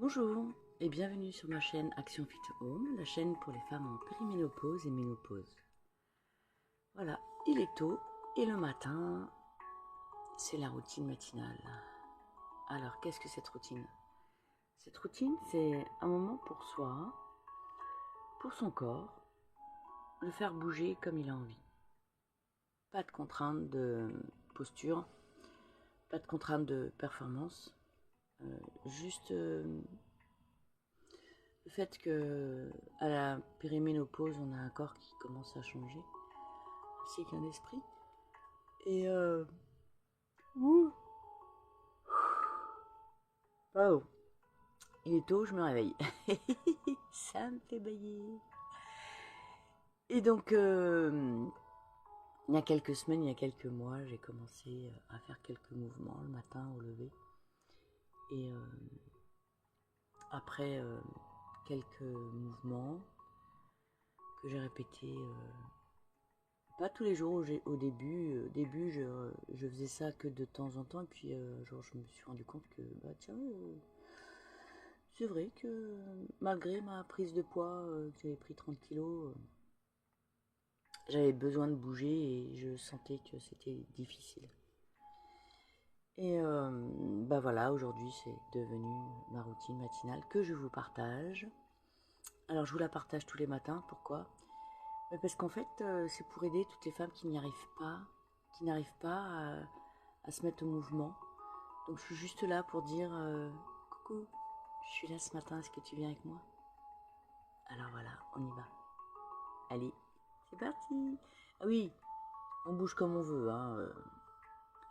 Bonjour et bienvenue sur ma chaîne Action Fit Home, la chaîne pour les femmes en périménopause et ménopause. Voilà, il est tôt et le matin, c'est la routine matinale. Alors, qu'est-ce que cette routine? Cette routine, c'est un moment pour soi, pour son corps, le faire bouger comme il a envie. Pas de contrainte de posture, pas de contrainte de performance, juste le fait que à la périménopause, on a un corps qui commence à changer, ainsi qu'un esprit. Et ouh, oh, il est tôt, je me réveille. Ça me fait bailler. Et donc, il y a quelques semaines, il y a quelques mois, j'ai commencé à faire quelques mouvements le matin au lever. Et après quelques mouvements que j'ai répétés, pas tous les jours au début je faisais ça que de temps en temps. Et puis genre, je me suis rendu compte que, bah tiens, c'est vrai que malgré ma prise de poids, que j'avais pris 30 kilos, j'avais besoin de bouger et je sentais que c'était difficile. Et bah voilà, aujourd'hui c'est devenu ma routine matinale que je vous partage. Alors je vous la partage tous les matins, pourquoi? Parce qu'en fait c'est pour aider toutes les femmes qui n'arrivent pas à se mettre au mouvement. Donc je suis juste là pour dire coucou, je suis là ce matin, est-ce que tu viens avec moi? Alors voilà, on y va. Allez, c'est parti. Ah oui, on bouge comme on veut, hein.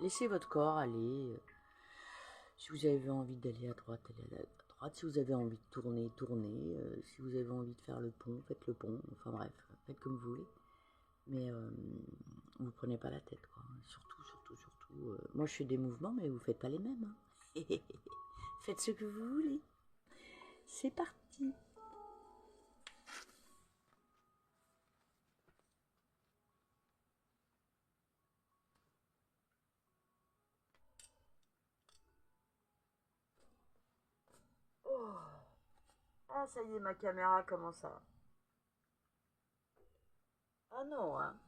Laissez votre corps aller. Si vous avez envie d'aller à droite, allez à droite. Si vous avez envie de tourner, tournez. Si vous avez envie de faire le pont, faites le pont. Enfin bref, faites comme vous voulez. Mais vous prenez pas la tête, quoi. Surtout. Moi, je fais des mouvements, mais vous faites pas les mêmes, hein. Faites ce que vous voulez. C'est parti. Oh. Ah, ça y est, ma caméra commence à... Ah non, hein.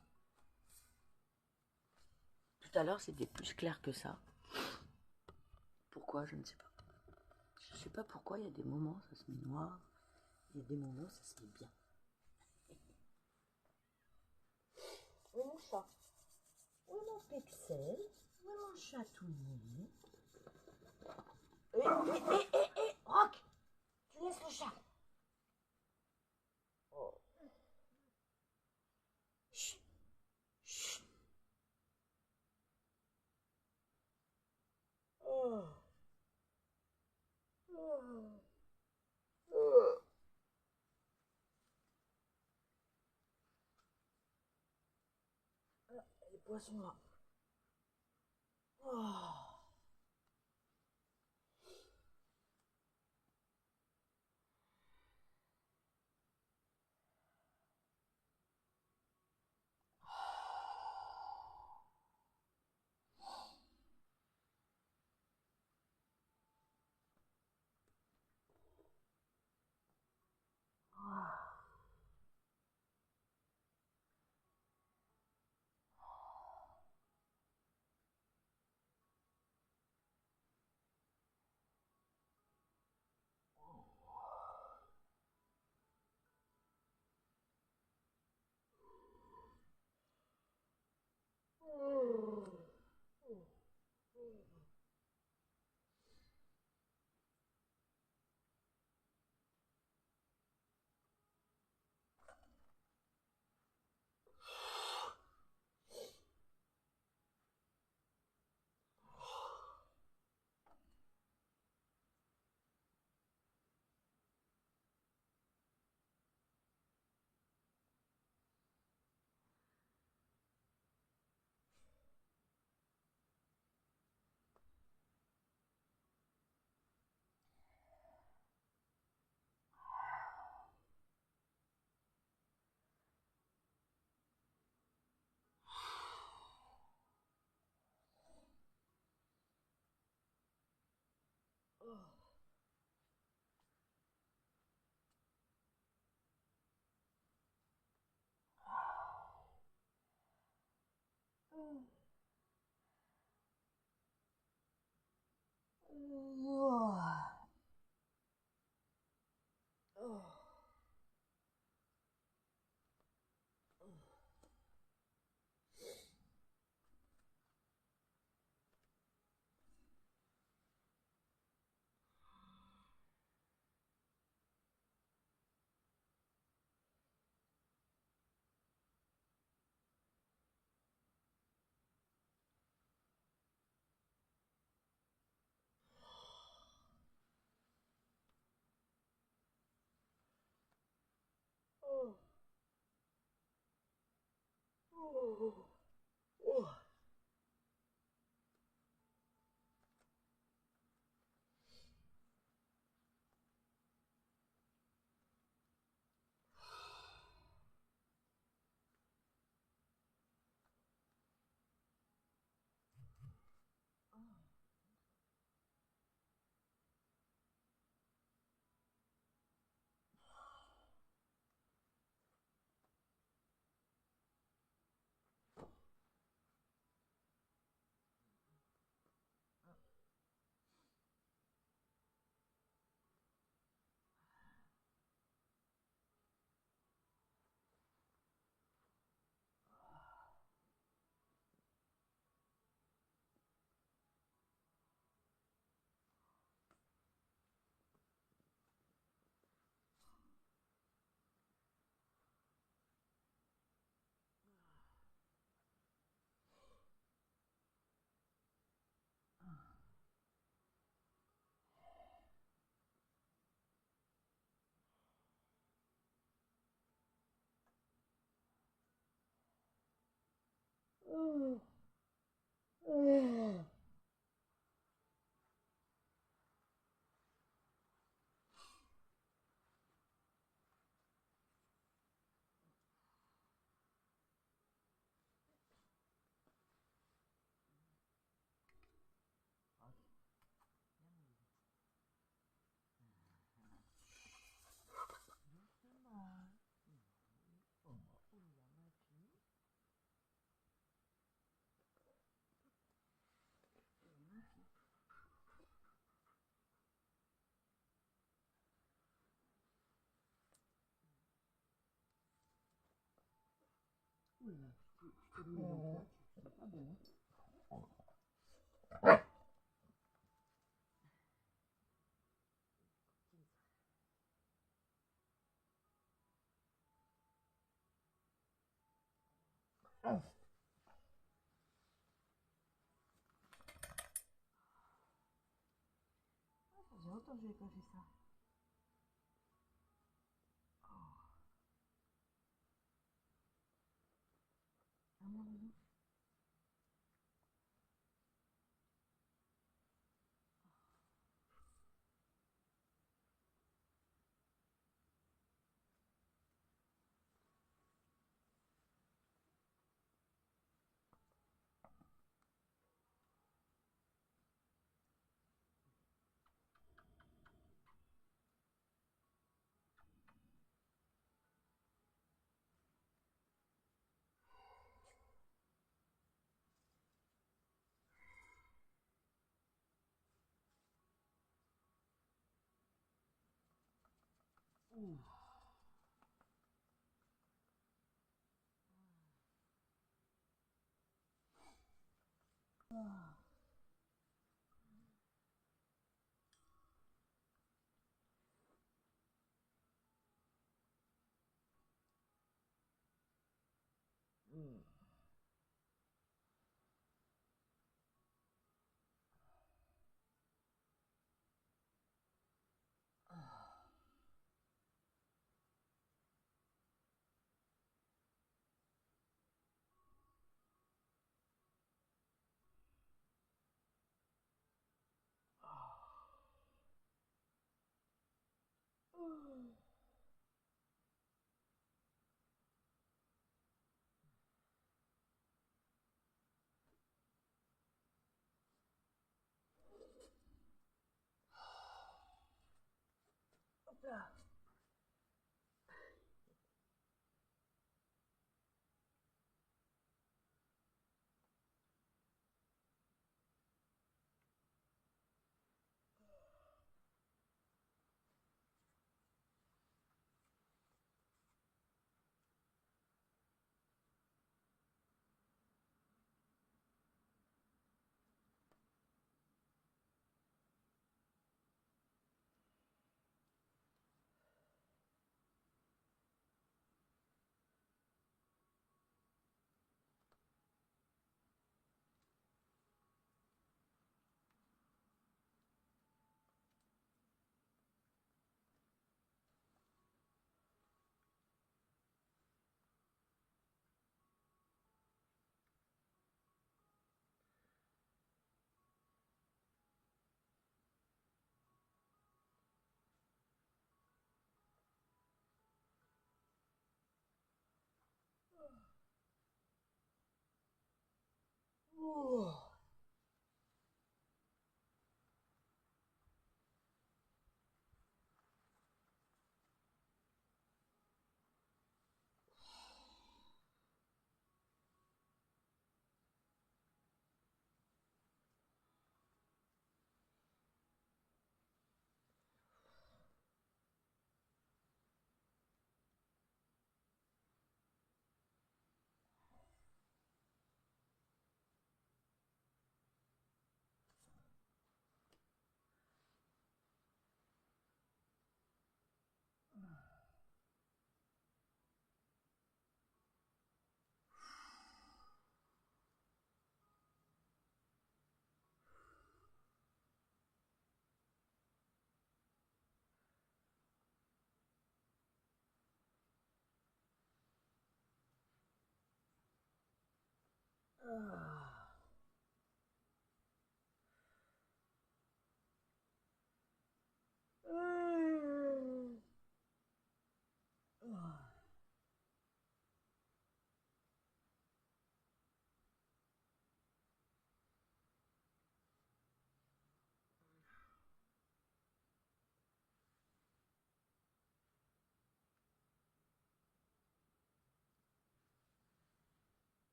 Tout à l'heure, c'était plus clair que ça. Pourquoi? Je ne sais pas. Je ne sais pas pourquoi, il y a des moments, ça se met noir. Il y a des moments, ça se met bien. Où est mon chat? Où est mon pixel? Où est mon chatouille? Rock! Tu laisses le chat! Oh. Chut, chut. Oh. Oh. Oh. Ah, les poissons là. Oh. Oh. Oula, tu t'es mis dans toi, c'est pas bon. Ça faisait longtemps que je n'avais pas fait ça. À mon avis. Ouh. Hop là. Ouh. Ah. Ah.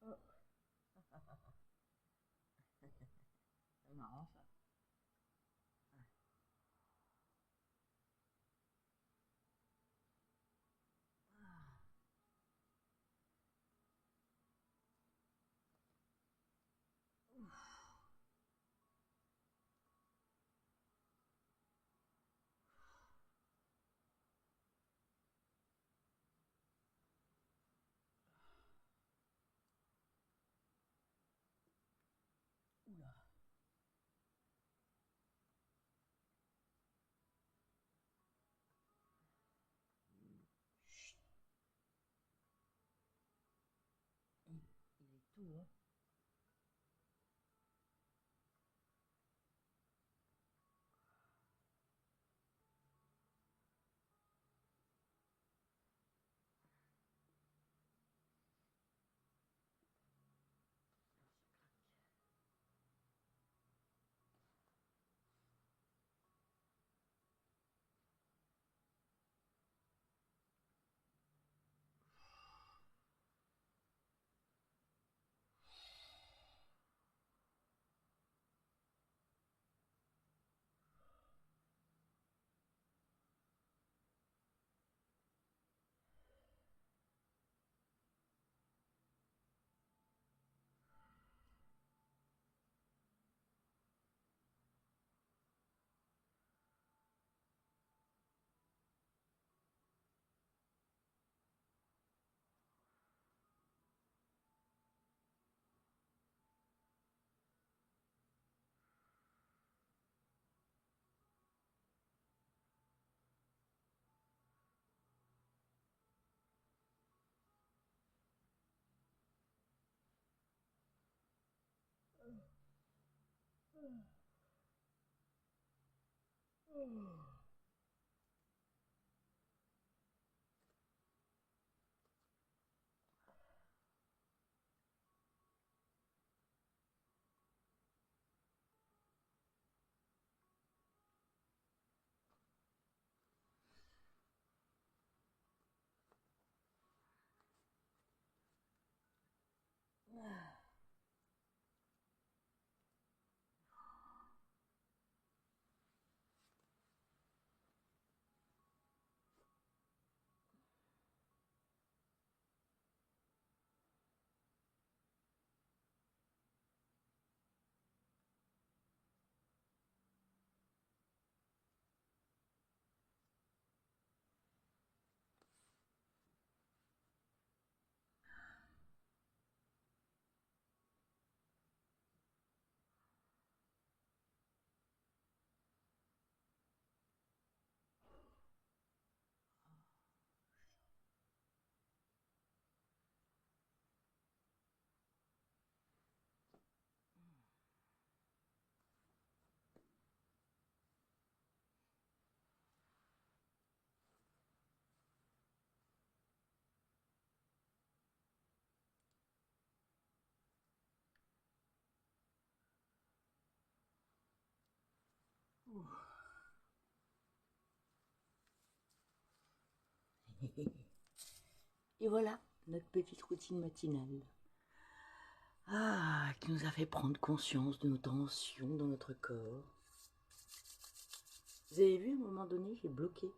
Oh. C'est marrant ça. Ah. Ouf. Oula. Chut. Il est tout, hein. Ah. Et voilà, notre petite routine matinale. Ah, qui nous a fait prendre conscience de nos tensions dans notre corps. Vous avez vu, à un moment donné, j'ai bloqué.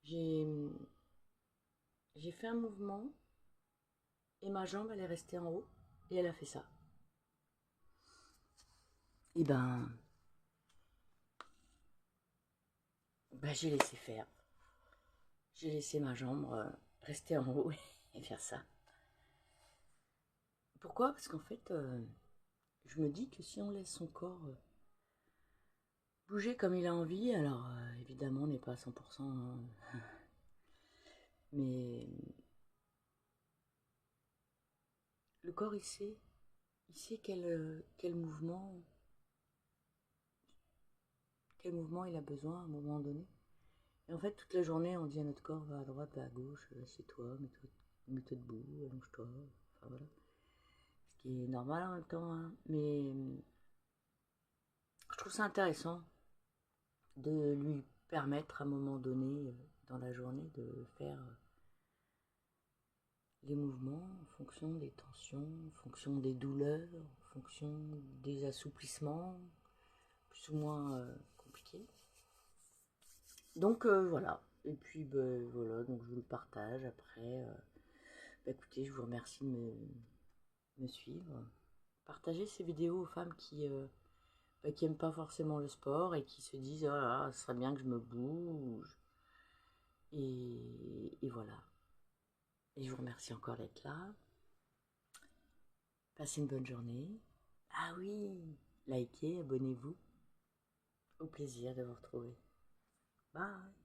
J'ai fait un mouvement et ma jambe, elle est restée en haut et elle a fait ça. Et j'ai laissé faire. J'ai laissé ma jambe rester en haut et faire ça. Pourquoi? Parce qu'en fait, je me dis que si on laisse son corps bouger comme il a envie, alors évidemment on n'est pas à 100%, hein, mais le corps il sait quel mouvement il a besoin à un moment donné. Et en fait, toute la journée, on dit à notre corps, va à droite, va à gauche, assieds-toi, mets-toi debout, allonge-toi, enfin voilà. Ce qui est normal en même temps, hein. Mais je trouve ça intéressant de lui permettre à un moment donné dans la journée de faire les mouvements en fonction des tensions, en fonction des douleurs, en fonction des assouplissements, plus ou moins compliqués. Donc voilà. Et puis voilà, donc je vous le partage après. Écoutez, je vous remercie de me suivre. Partagez ces vidéos aux femmes qui aiment pas forcément le sport et qui se disent oh là, ce serait bien que je me bouge. Et voilà. Et je vous remercie encore d'être là. Passez une bonne journée. Ah oui, likez, abonnez-vous. Au plaisir de vous retrouver. Bye.